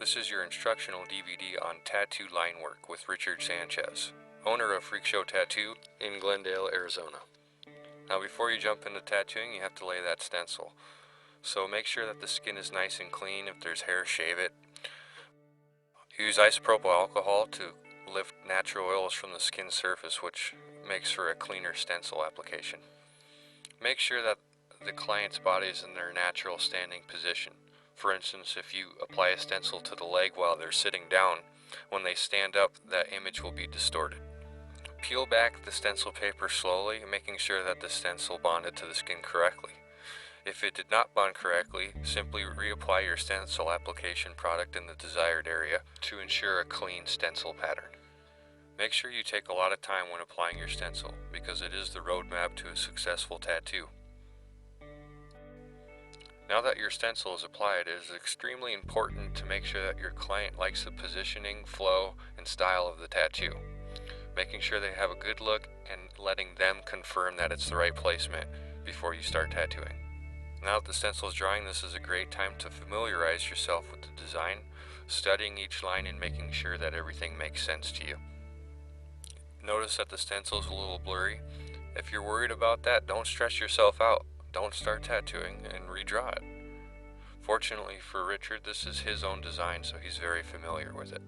This is your instructional DVD on tattoo line work with Richard Sanchez, owner of Freak Show Tattoo in Glendale, Arizona. Now before you jump into tattooing, you have to lay that stencil. So make sure that the skin is nice and clean. If there's hair, shave it. Use isopropyl alcohol to lift natural oils from the skin surface, which makes for a cleaner stencil application. Make sure that the client's body is in their natural standing position. For instance, if you apply a stencil to the leg while they're sitting down, when they stand up, that image will be distorted. Peel back the stencil paper slowly, making sure that the stencil bonded to the skin correctly. If it did not bond correctly, simply reapply your stencil application product in the desired area to ensure a clean stencil pattern. Make sure you take a lot of time when applying your stencil, because it is the roadmap to a successful tattoo. Now that your stencil is applied, it is extremely important to make sure that your client likes the positioning, flow, and style of the tattoo. Making sure they have a good look and letting them confirm that it's the right placement before you start tattooing. Now that the stencil is drying, this is a great time to familiarize yourself with the design, studying each line and making sure that everything makes sense to you. Notice that the stencil is a little blurry. If you're worried about that, don't stress yourself out. Don't start tattooing and redraw it. Fortunately for Richard, this is his own design, so he's very familiar with it.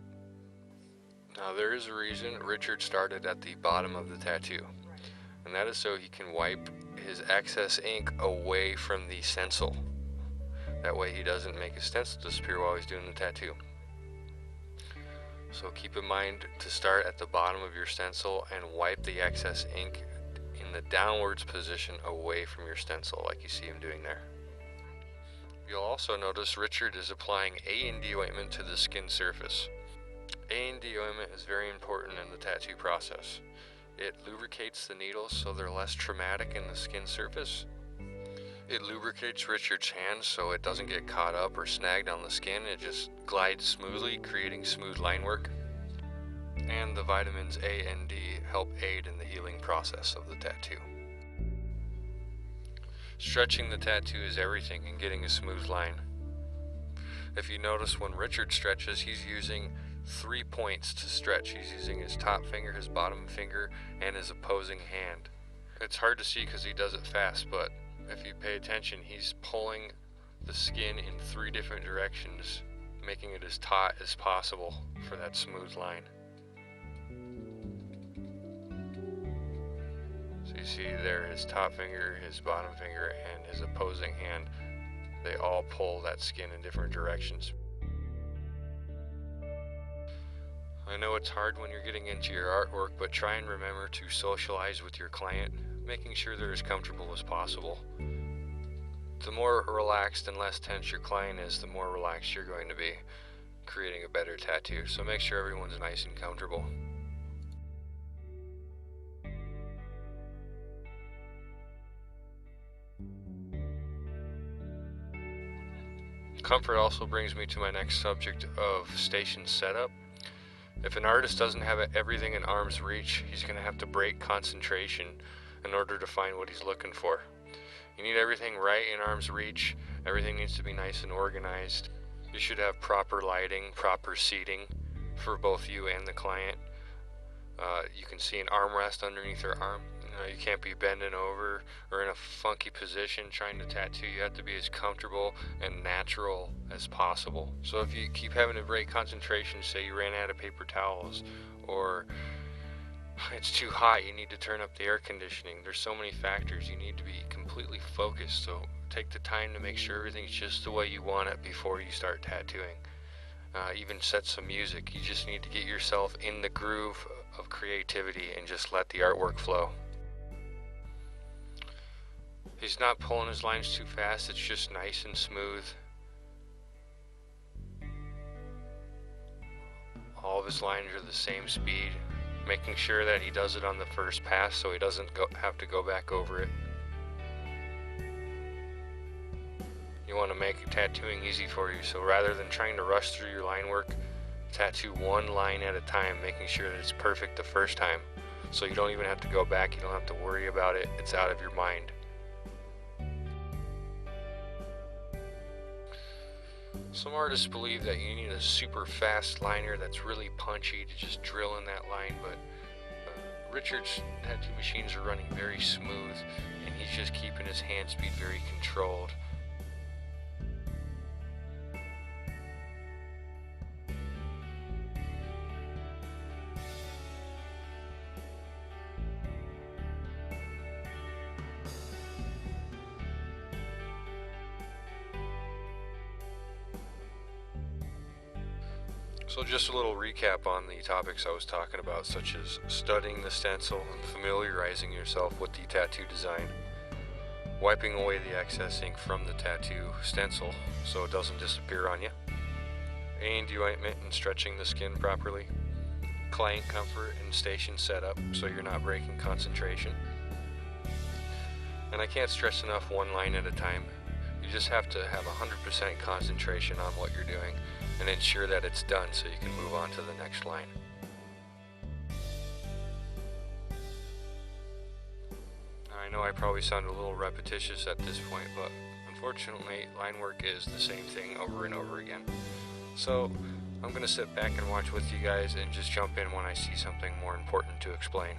Now there is a reason Richard started at the bottom of the tattoo, and that is so he can wipe his excess ink away from the stencil. That way he doesn't make his stencil disappear while he's doing the tattoo. So keep in mind to start at the bottom of your stencil and wipe the excess ink in the downwards position away from your stencil, like you see him doing there. You'll also notice Richard is applying A&D ointment to the skin surface. A&D ointment is very important in the tattoo process. It lubricates the needles so they're less traumatic in the skin surface. It lubricates Richard's hands so it doesn't get caught up or snagged on the skin. It just glides smoothly, creating smooth line work. And the vitamins A and D help aid in the healing process of the tattoo. Stretching the tattoo is everything in getting a smooth line. If you notice, when Richard stretches, he's using 3 points to stretch. He's using his top finger, his bottom finger, and his opposing hand. It's hard to see because he does it fast, but if you pay attention, he's pulling the skin in 3 different directions, making it as taut as possible for that smooth line. So you see there his top finger, his bottom finger, and his opposing hand, they all pull that skin in different directions. I know it's hard when you're getting into your artwork, but try and remember to socialize with your client, making sure they're as comfortable as possible. The more relaxed and less tense your client is, the more relaxed you're going to be, creating a better tattoo. So make sure everyone's nice and comfortable. Comfort also brings me to my next subject of station setup. If an artist doesn't have everything in arm's reach, he's going to have to break concentration in order to find what he's looking for. You need everything right in arm's reach. Everything needs to be nice and organized. You should have proper lighting, proper seating for both you and the client. You can see an armrest underneath their arm. You can't be bending over or in a funky position trying to tattoo. You have to be as comfortable and natural as possible. So if you keep having to break concentration, say you ran out of paper towels, or it's too hot, you need to turn up the air conditioning. There's so many factors. You need to be completely focused. So take the time to make sure everything's just the way you want it before you start tattooing. Even set some music. You just need to get yourself in the groove of creativity and just let the artwork flow. He's not pulling his lines too fast, it's just nice and smooth. All of his lines are the same speed, making sure that he does it on the first pass so he doesn't have to go back over it. You want to make tattooing easy for you, so rather than trying to rush through your line work, tattoo one line at a time, making sure that it's perfect the first time. So you don't even have to go back, you don't have to worry about it, it's out of your mind. Some artists believe that you need a super fast liner that's really punchy to just drill in that line, but Richard's tattoo machines are running very smooth, and he's just keeping his hand speed very controlled. So just a little recap on the topics I was talking about, such as studying the stencil and familiarizing yourself with the tattoo design, wiping away the excess ink from the tattoo stencil so it doesn't disappear on you, aiding deointment and stretching the skin properly, client comfort and station setup so you're not breaking concentration. And I can't stress enough, one line at a time. You just have to have 100% concentration on what you're doing and ensure that it's done so you can move on to the next line. I know I probably sound a little repetitious at this point, but unfortunately line work is the same thing over and over again. So I'm going to sit back and watch with you guys and just jump in when I see something more important to explain.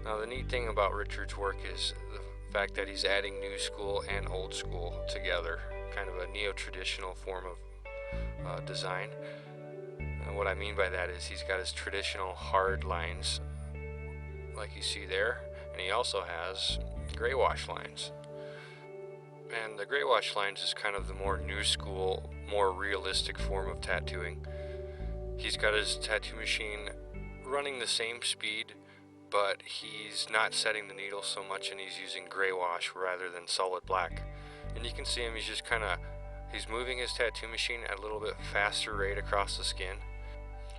Now the neat thing about Richard's work is the fact that he's adding new school and old school together, kind of a neo-traditional form of design. And what I mean by that is he's got his traditional hard lines like you see there, and he also has gray wash lines. And the gray wash lines is kind of the more new school, more realistic form of tattooing. He's got his tattoo machine running the same speed, but he's not setting the needle so much, and he's using gray wash rather than solid black. And you can see him, he's moving his tattoo machine at a little bit faster rate across the skin.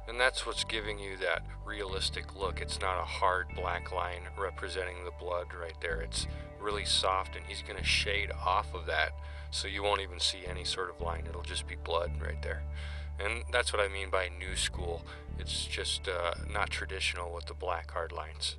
And that's what's giving you that realistic look. It's not a hard black line representing the blood right there. It's really soft, and he's gonna shade off of that, so you won't even see any sort of line. It'll just be blood right there. And that's what I mean by new school. It's just not traditional with the black hard lines.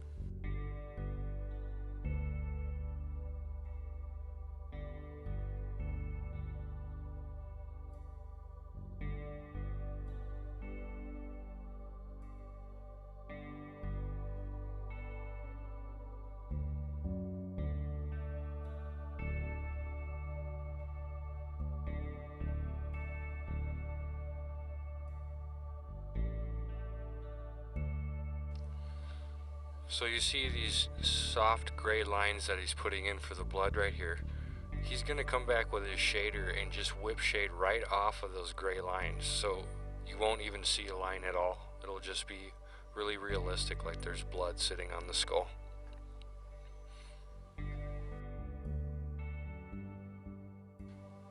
So you see these soft gray lines that he's putting in for the blood right here. He's going to come back with his shader and just whip shade right off of those gray lines, so you won't even see a line at all. It'll just be really realistic, like there's blood sitting on the skull.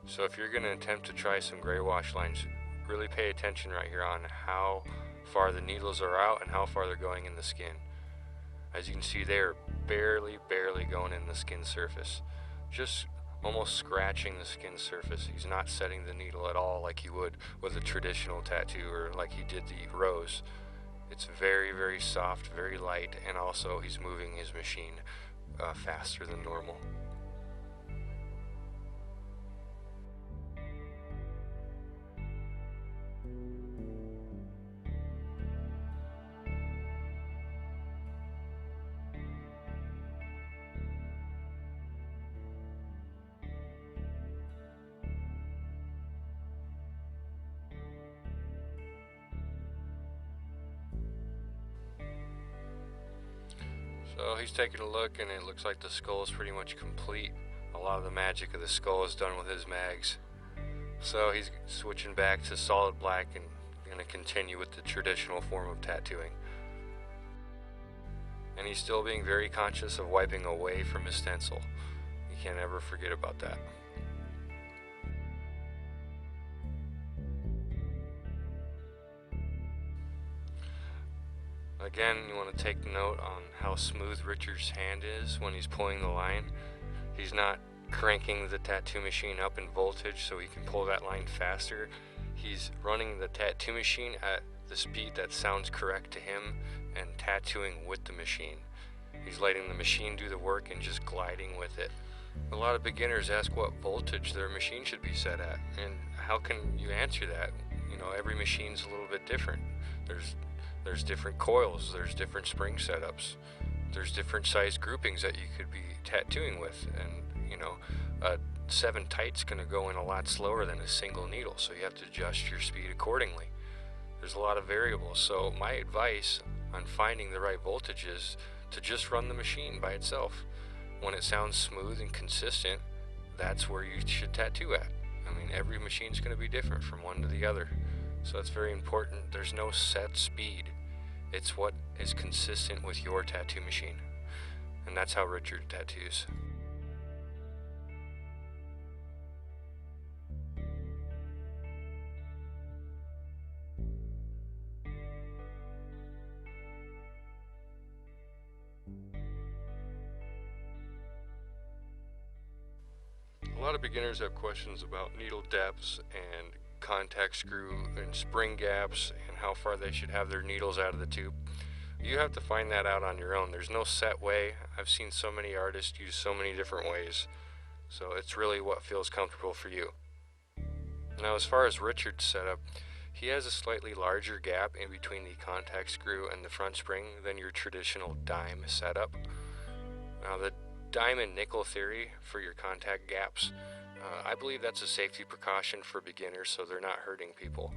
So if you're going to attempt to try some gray wash lines, really pay attention right here on how far the needles are out and how far they're going in the skin. As you can see, they're barely going in the skin surface. Just almost scratching the skin surface. He's not setting the needle at all like you would with a traditional tattoo or like he did the rose. It's very soft, very light, and also he's moving his machine faster than normal. So he's taking a look, and it looks like the skull is pretty much complete. A lot of the magic of the skull is done with his mags. So he's switching back to solid black and going to continue with the traditional form of tattooing. And he's still being very conscious of wiping away from his stencil. You can't ever forget about that. Again, you want to take note on how smooth Richard's hand is when he's pulling the line. He's not cranking the tattoo machine up in voltage so he can pull that line faster. He's running the tattoo machine at the speed that sounds correct to him and tattooing with the machine. He's letting the machine do the work and just gliding with it. A lot of beginners ask what voltage their machine should be set at, and how can you answer that? You know, every machine's a little bit different. There's different coils, there's different spring setups, there's different size groupings that you could be tattooing with, and you know, a 7 tight's going to go in a lot slower than a single needle, so you have to adjust your speed accordingly. There's a lot of variables, so my advice on finding the right voltage is to just run the machine by itself. When it sounds smooth and consistent, that's where you should tattoo at. I mean, every machine's going to be different from one to the other. So that's very important. There's no set speed. It's what is consistent with your tattoo machine. And that's how Richard tattoos. A lot of beginners have questions about needle depths and contact screw and spring gaps and how far they should have their needles out of the tube. You have to find that out on your own. There's no set way. I've seen so many artists use so many different ways. So it's really what feels comfortable for you. Now, as far as Richard's setup, he has a slightly larger gap in between the contact screw and the front spring than your traditional dime setup. Now, the diamond nickel theory for your contact gaps, I believe that's a safety precaution for beginners so they're not hurting people.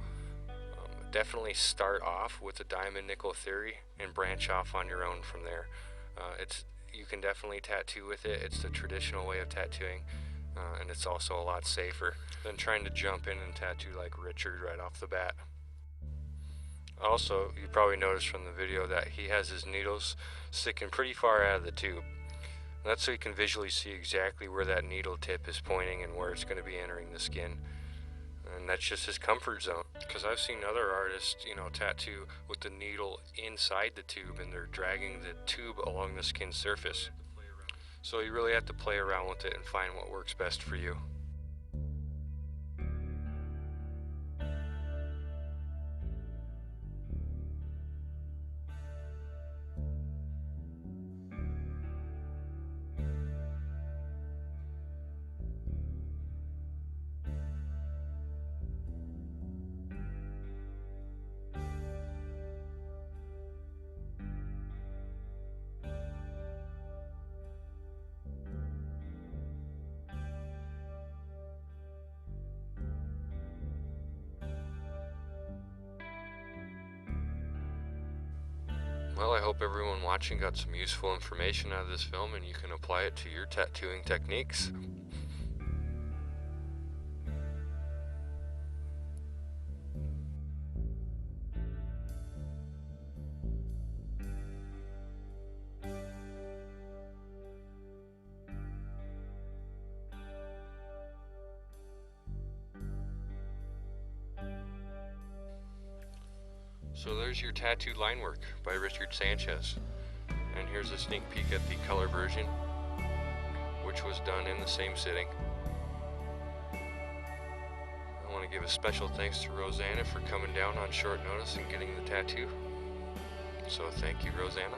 Definitely start off with the diamond nickel theory and branch off on your own from there. You can definitely tattoo with it. It's the traditional way of tattooing, and it's also a lot safer than trying to jump in and tattoo like Richard right off the bat. Also, you probably noticed from the video that he has his needles sticking pretty far out of the tube. That's so you can visually see exactly where that needle tip is pointing and where it's going to be entering the skin. And that's just his comfort zone. Because I've seen other artists, tattoo with the needle inside the tube and they're dragging the tube along the skin surface. So you really have to play around with it and find what works best for you. Well, I hope everyone watching got some useful information out of this film and you can apply it to your tattooing techniques. So there's your tattoo line work by Richard Sanchez. And here's a sneak peek at the color version, which was done in the same sitting. I want to give a special thanks to Rosanna for coming down on short notice and getting the tattoo. So thank you, Rosanna.